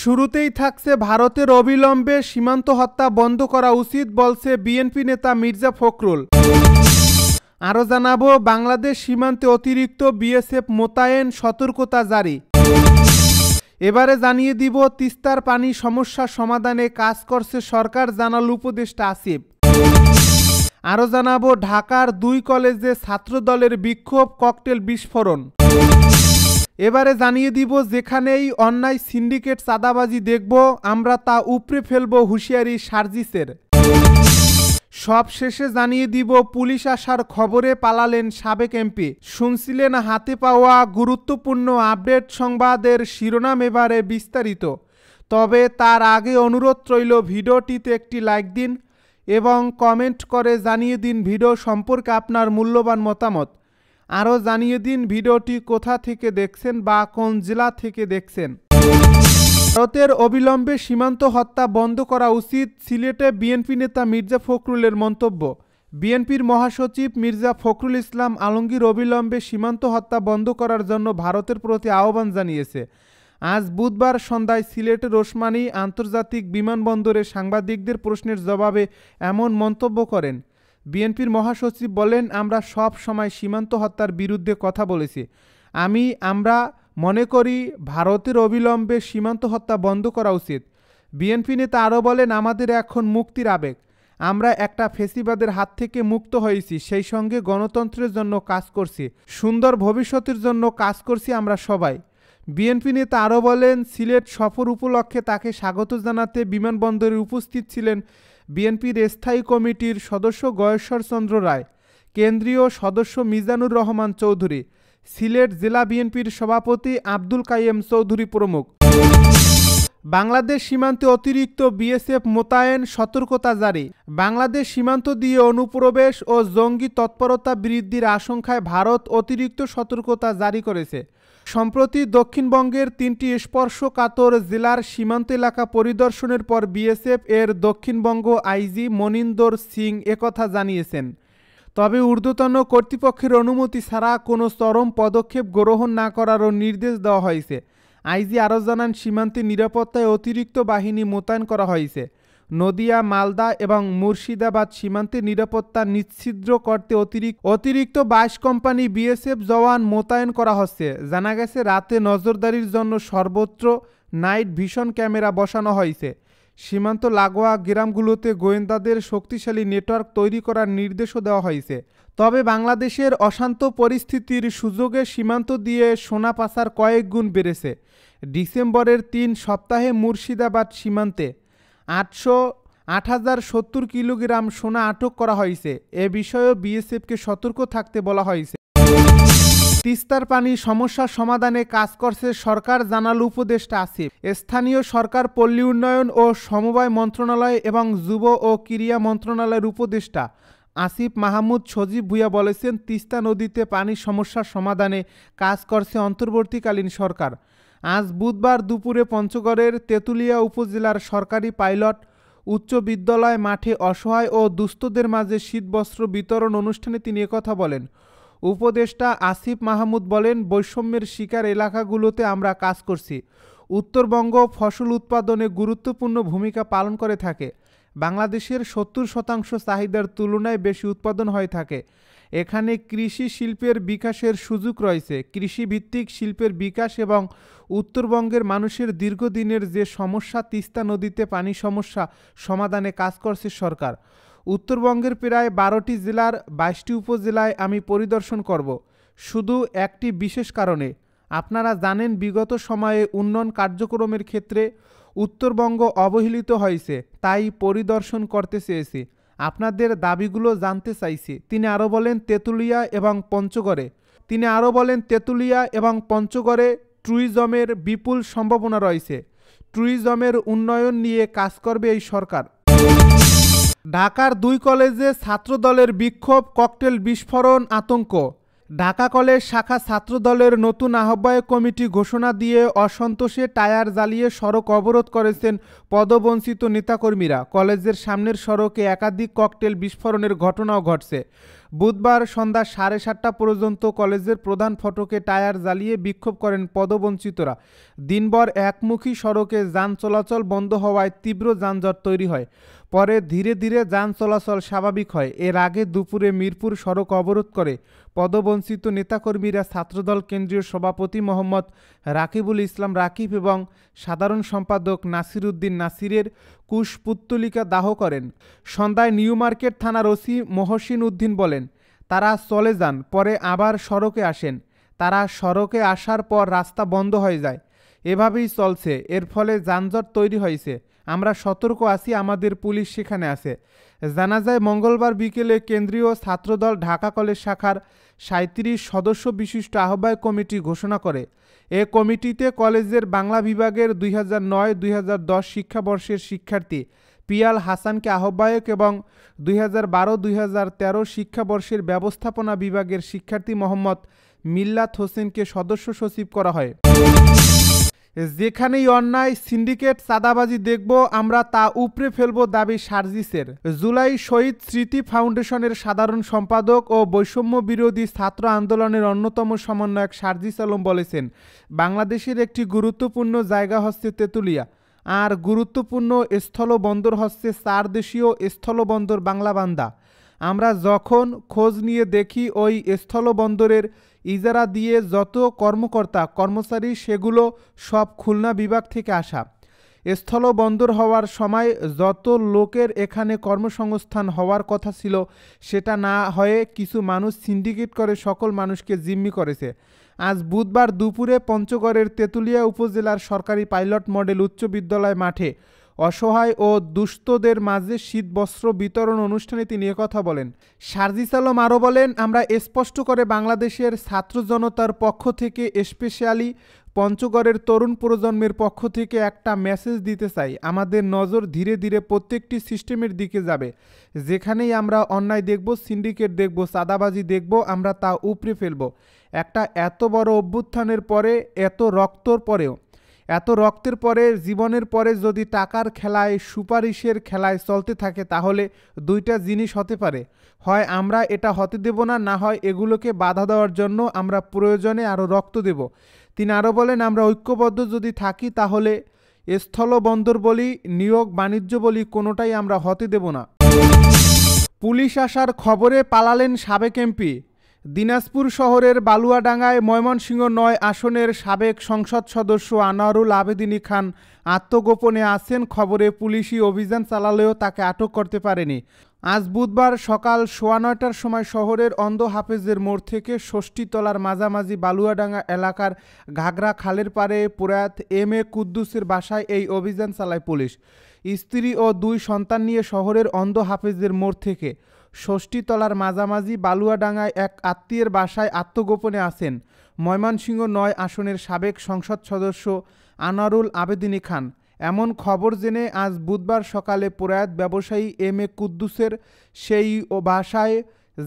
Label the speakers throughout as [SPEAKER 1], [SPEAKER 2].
[SPEAKER 1] শুরুতেই থাকছে ভারতের অবিলম্বে সীমান্ত হত্যা বন্ধ করা উচিত বলছে বিএনপি নেতা মির্জা ফখরুল। আরও জানাবো, বাংলাদেশ সীমান্তে অতিরিক্ত বিএসএফ মোতায়েন, সতর্কতা জারি। এবারে জানিয়ে দিব তিস্তার পানি সমস্যা সমাধানে কাজ করছে সরকার, জানাল উপদেষ্টা আসিফ। আরও জানাবো, ঢাকার 2 কলেজে ছাত্রদলের বিক্ষোভ, ককটেল বিস্ফোরণ। এবারে জানিয়ে দিব যেখানেই অন্যায় সিন্ডিকেট চাঁদাবাজি দেখব আমরা তা উপড়ে ফেলব, হুঁশিয়ারি সার্জিসের। সব শেষে জানিয়ে দিব পুলিশ আসার খবরে পালালেন সাবেক এমপি। শুনছিলেন হাতে পাওয়া গুরুত্বপূর্ণ আপডেট সংবাদের শিরোনাম, এবারে বিস্তারিত। তবে তার আগে অনুরোধ রইল ভিডিওটিতে একটি লাইক দিন এবং কমেন্ট করে জানিয়ে দিন ভিডিও সম্পর্কে আপনার মূল্যবান মতামত। আরও জানিয়ে দিন ভিডিওটি কোথা থেকে দেখছেন বা কোন জেলা থেকে দেখছেন। ভারতের অবিলম্বে সীমান্ত হত্যা বন্ধ করা উচিত, সিলেটে বিএনপি নেতা মির্জা ফখরুলের মন্তব্য। বিএনপির মহাসচিব মির্জা ফখরুল ইসলাম আলমগীর অবিলম্বে সীমান্ত হত্যা বন্ধ করার জন্য ভারতের প্রতি আহ্বান জানিয়েছে। আজ বুধবার সন্ধ্যায় সিলেটের ওসমানী আন্তর্জাতিক বিমানবন্দরে সাংবাদিকদের প্রশ্নের জবাবে এমন মন্তব্য করেন। বিএনপির মহাসচিব বলেন, আমরা সব সময় সীমান্ত হত্যার বিরুদ্ধে কথা বলেছি। আমরা মনে করি ভারতের অবিলম্বে সীমান্ত হত্যা বন্ধ করা উচিত। বিএনপি নেতা আরও বলেন, আমাদের এখন মুক্তির আবেগ। আমরা একটা ফেসিবাদের হাত থেকে মুক্ত হয়েছি, সেই সঙ্গে গণতন্ত্রের জন্য কাজ করছি, সুন্দর ভবিষ্যতের জন্য কাজ করছি আমরা সবাই। বিএনপি নেতা আরও বলেন, সিলেট সফর উপলক্ষে তাকে স্বাগত জানাতে বিমানবন্দরে উপস্থিত ছিলেন বিএনপির স্থায়ী কমিটির সদস্য গয়েশ্বর চন্দ্র রায়, কেন্দ্রীয় সদস্য মিজানুর রহমান চৌধুরী, সিলেট জেলা বিএনপির সভাপতি আব্দুল কাইয়েম চৌধুরী প্রমুখ। বাংলাদেশ সীমান্তে অতিরিক্ত বিএসএফ মোতায়েন, সতর্কতা জারি। বাংলাদেশ সীমান্ত দিয়ে অনুপ্রবেশ ও জঙ্গি তৎপরতা বৃদ্ধির আশঙ্কায় ভারত অতিরিক্ত সতর্কতা জারি করেছে। সম্প্রতি দক্ষিণবঙ্গের 3টি স্পর্শকাতর জেলার সীমান্ত এলাকা পরিদর্শনের পর বিএসএফ এর দক্ষিণবঙ্গ আইজি মনিন্দর সিং একথা জানিয়েছেন। তবে ঊর্ধ্বতন কর্তৃপক্ষের অনুমতি ছাড়া কোনো চরম পদক্ষেপ গ্রহণ না করারও নির্দেশ দেওয়া হয়েছে। আইজি আরও জানান, সীমান্তে নিরাপত্তায় অতিরিক্ত বাহিনী মোতায়েন করা হয়েছে। নদিয়া, মালদা এবং মুর্শিদাবাদ সীমান্তে নিরাপত্তা নিশ্চিদ্র করতে অতিরিক্ত 22 কোম্পানি বিএসএফ জওয়ান মোতায়েন করা হচ্ছে। জানা গেছে, রাতে নজরদারির জন্য সর্বত্র নাইট ভিশন ক্যামেরা বসানো হয়েছে। সীমান্ত লাগোয়া গ্রামগুলোতে গোয়েন্দাদের শক্তিশালী নেটওয়ার্ক তৈরি করার নির্দেশও দেওয়া হয়েছে। তবে বাংলাদেশের অশান্ত পরিস্থিতির সুযোগে সীমান্ত দিয়ে সোনা পাচার কয়েক গুণ বেড়েছে। ডিসেম্বরের 3 সপ্তাহে মুর্শিদাবাদ সীমান্তে 8,070 কিলোগ্রাম সোনা আটক করা হয়েছে। এ বিষয়েও বিএসএফকে সতর্ক থাকতে বলা হয়েছে। তিস্তার পানি সমস্যা সমাধানে কাজ করছে সরকার, জানাল উপদেষ্টা আসিফ। স্থানীয় সরকার, পল্লী উন্নয়ন ও সমবায় মন্ত্রণালয় এবং যুব ও ক্রীড়া মন্ত্রণালয়ের উপদেষ্টা আসিফ মাহমুদ সজীব ভুঁইয়া বলেছেন, তিস্তা নদীতে পানি সমস্যার সমাধানে কাজ করছে অন্তর্বর্তীকালীন সরকার। আজ বুধবার দুপুরে পঞ্চগড়ের তেঁতুলিয়া উপজেলার সরকারি পাইলট উচ্চ বিদ্যালয় মাঠে অসহায় ও দুস্থদের মাঝে শীতবস্ত্র বিতরণ অনুষ্ঠানে তিনি একথা বলেন। উপদেষ্টা আসিফ মাহমুদ বলেন, বৈষম্যের শিকার এলাকাগুলোতে আমরা কাজ করছি। উত্তরবঙ্গ ফসল উৎপাদনে গুরুত্বপূর্ণ ভূমিকা পালন করে থাকে। বাংলাদেশের 70% চাহিদার তুলনায় বেশি উৎপাদন হয়ে থাকে। এখানে কৃষি শিল্পের বিকাশের সুযোগ রয়েছে। কৃষিভিত্তিক শিল্পের বিকাশ এবং উত্তরবঙ্গের মানুষের দীর্ঘদিনের যে সমস্যা, তিস্তা নদীতে পানি সমস্যা সমাধানে কাজ করছে সরকার। উত্তরবঙ্গের প্রায় 12টি জেলার 22টি উপজেলায় আমি পরিদর্শন করব, শুধু একটি বিশেষ কারণে। আপনারা জানেন, বিগত সময়ে উন্নয়ন কার্যক্রমের ক্ষেত্রে উত্তরবঙ্গ অবহেলিত হয়েছে, তাই পরিদর্শন করতে চেয়েছি। আপনাদের দাবিগুলো জানতে চাইছি। তিনি আরও বলেন, তেঁতুলিয়া এবং পঞ্চগড়ে ট্যুরিজমের বিপুল সম্ভাবনা রয়েছে। ট্যুরিজমের উন্নয়ন নিয়ে কাজ করবে এই সরকার। ঢাকার 2 কলেজে ছাত্রদলের বিক্ষোভ, ককটেল বিস্ফোরণ, আতঙ্ক। ঢাকা কলেজ শাখা ছাত্রদলের নতুন আহ্বায়ক কমিটি ঘোষণা দিয়ে অসন্তোষে টায়ার জ্বালিয়ে সড়ক অবরোধ করেছেন পদবঞ্চিত নেতাকর্মীরা। কলেজের সামনের সড়কে একাধিক ককটেল বিস্ফোরণের ঘটনাও ঘটছে। বুধবার সন্ধ্যা 7:30 পর্যন্ত কলেজের প্রধান ফটকে টায়ার জ্বালিয়ে বিক্ষোভ করেন পদবঞ্চিতরা। দিনভর একমুখী সড়কে যান চলাচল বন্ধ হওয়ায় তীব্র যানজট তৈরি হয়। পরে ধীরে ধীরে যান চলাচল স্বাভাবিক হয়। এর আগে দুপুরে মিরপুর সড়ক অবরোধ করে পদবঞ্চিত নেতাকর্মীরা ছাত্রদল কেন্দ্রীয় সভাপতি মোহাম্মদ রাকিবুল ইসলাম রাকিব এবং সাধারণ সম্পাদক নাসির উদ্দিন নাসিরের কুশপুত্তলিকা দাহ করেন। সন্ধ্যায় নিউ মার্কেট থানার ওসি মহসিন উদ্দিন বলেন, তারা চলে যান, পরে আবার সড়কে আসেন। তারা সড়কে আসার পর রাস্তা বন্ধ হয়ে যায়। এভাবেই চলছে। এর ফলে যানজট তৈরি হয়েছে। আমরা সতর্ক আছি, আমাদের পুলিশ সেখানে আছে। জানা যায়, মঙ্গলবার বিকেলে কেন্দ্রীয় ছাত্রদল ঢাকা কলেজ শাখার 37 সদস্য বিশিষ্ট আহ্বায়ক কমিটি ঘোষণা করে। এ কমিটিতে কলেজের বাংলা বিভাগের 2009-2010 শিক্ষাবর্ষের শিক্ষার্থী পিয়াল হাসানকে আহ্বায়ক এবং 2012-2013 শিক্ষাবর্ষের ব্যবস্থাপনা বিভাগের শিক্ষার্থী মোহাম্মদ মিল্লাত হোসেনকে সদস্য সচিব করা হয়। যেখানেই অন্যায়, সিন্ডিকেট, চাঁদাবাজি দেখব, আমরা তা উপড়ে ফেলব দাবি সার্জিসের। জুলাই শহীদ স্মৃতি ফাউন্ডেশনের সাধারণ সম্পাদক ও বৈষম্য বিরোধী ছাত্র আন্দোলনের অন্যতম সমন্বয়ক সার্জিস আলম বলেছেন, বাংলাদেশের একটি গুরুত্বপূর্ণ জায়গা হচ্ছে তেঁতুলিয়া, আর গুরুত্বপূর্ণ স্থলবন্দর হচ্ছে 4 দেশীয় স্থলবন্দর বাংলাবান্ধা। আমরা যখন খোঁজ নিয়ে দেখি ওই স্থলবন্দরের ইজারা দিয়ে যত কর্মকর্তা কর্মচারী সেগুলো সব খুলনা বিভাগ থেকে আসা। স্থলবন্দর হওয়ার সময় যত লোকের এখানে কর্মসংস্থান হওয়ার কথা ছিল সেটা না হয়ে কিছু মানুষ সিন্ডিকেট করে সকল মানুষকে জিম্মি করেছে। আজ বুধবার দুপুরে পঞ্চগড়ের তেঁতুলিয়া উপজেলার সরকারি পাইলট মডেল উচ্চ বিদ্যালয় মাঠে অসহায় ও দুস্থদের মাঝে শীতবস্ত্র বিতরণ অনুষ্ঠানে তিনি একথা বলেন। সার্জিস আলম আরও বলেন, আমরা স্পষ্ট করে বাংলাদেশের ছাত্র জনতার পক্ষ থেকে, স্পেশালি পঞ্চগড়ের তরুণ প্রজন্মের পক্ষ থেকে একটা মেসেজ দিতে চাই। আমাদের নজর ধীরে ধীরে প্রত্যেকটি সিস্টেমের দিকে যাবে। যেখানেই আমরা অন্যায় দেখব, সিন্ডিকেট দেখব, চাঁদাবাজি দেখব, আমরা তা উপড়ে ফেলব। একটা এত বড় অভ্যুত্থানের পরে, এত রক্তের পরে, জীবনের পরে যদি টাকার খেলায়, সুপারিশের খেলায় চলতে থাকে তাহলে দুইটা জিনিস হতে পারে, হয় আমরা এটা হতে দেব না, না হয় এগুলোকে বাধা দেওয়ার জন্য আমরা প্রয়োজনে আরও রক্ত দেব। তিনি আরও বলেন, আমরা ঐক্যবদ্ধ যদি থাকি তাহলে স্থলবন্দর বলি, নিয়োগ বাণিজ্য বলি, কোনোটাই আমরা হতে দেব না। পুলিশ আসার খবরে পালালেন সাবেক এমপি। দিনাজপুর শহরের বালুয়াডাঙ্গায় ময়মনসিংহ 9 আসনের সাবেক সংসদ সদস্য আনোয়ারুল আবেদিন খান আত্মগোপনে আছেন। খবরে পুলিশি অভিযান চালালেও তাকে আটক করতে পারেনি। আজ বুধবার সকাল 9:15টার সময় শহরের অন্ধ হাফেজের মোড় থেকে ষষ্ঠীতলার মাঝামাঝি বালুয়াডাঙ্গা এলাকার ঘাগরা খালের পাড়ে প্রয়াত এম.এ. কুদ্দুসের বাসায় এই অভিযান চালায় পুলিশ। স্ত্রী ও 2 সন্তান নিয়ে শহরের অন্ধ হাফেজের মোড় থেকে ষষ্ঠীতলার মাঝামাঝি বালুয়াডাঙ্গায় এক আত্মীয়ের বাসায় আত্মগোপনে আছেন ময়মনসিংহ 9 আসনের সাবেক সংসদ সদস্য আনোয়ারুল আবেদিন খান। এমন খবর জেনে আজ বুধবার সকালে প্রয়াত ব্যবসায়ী এম.এ. কুদ্দুসের সেই বাসায়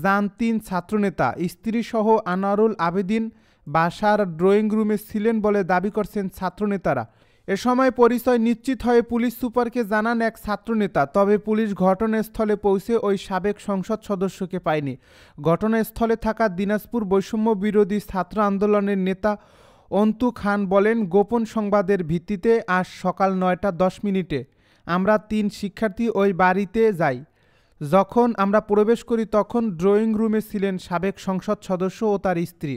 [SPEAKER 1] যান 3 ছাত্রনেতা। স্ত্রীসহ আনোয়ারুল আবেদিন বাসার ড্রয়িং রুমে ছিলেন বলে দাবি করছেন ছাত্রনেতারা। এ সময় পরিচয় নিশ্চিত হয়ে পুলিশ সুপারকে জানান এক ছাত্রনেতা। তবে পুলিশ ঘটনাস্থলে পৌঁছে ওই সাবেক সংসদ সদস্যকে পায়নি। ঘটনাস্থলে থাকা দিনাজপুর বৈষম্য বিরোধী ছাত্র আন্দোলনের নেতা অন্তু খান বলেন, গোপন সংবাদের ভিত্তিতে আজ সকাল 9:10 আমরা 3 শিক্ষার্থী ওই বাড়িতে যাই। যখন আমরা প্রবেশ করি তখন ড্রয়িং রুমে ছিলেন সাবেক সংসদ সদস্য ও তার স্ত্রী।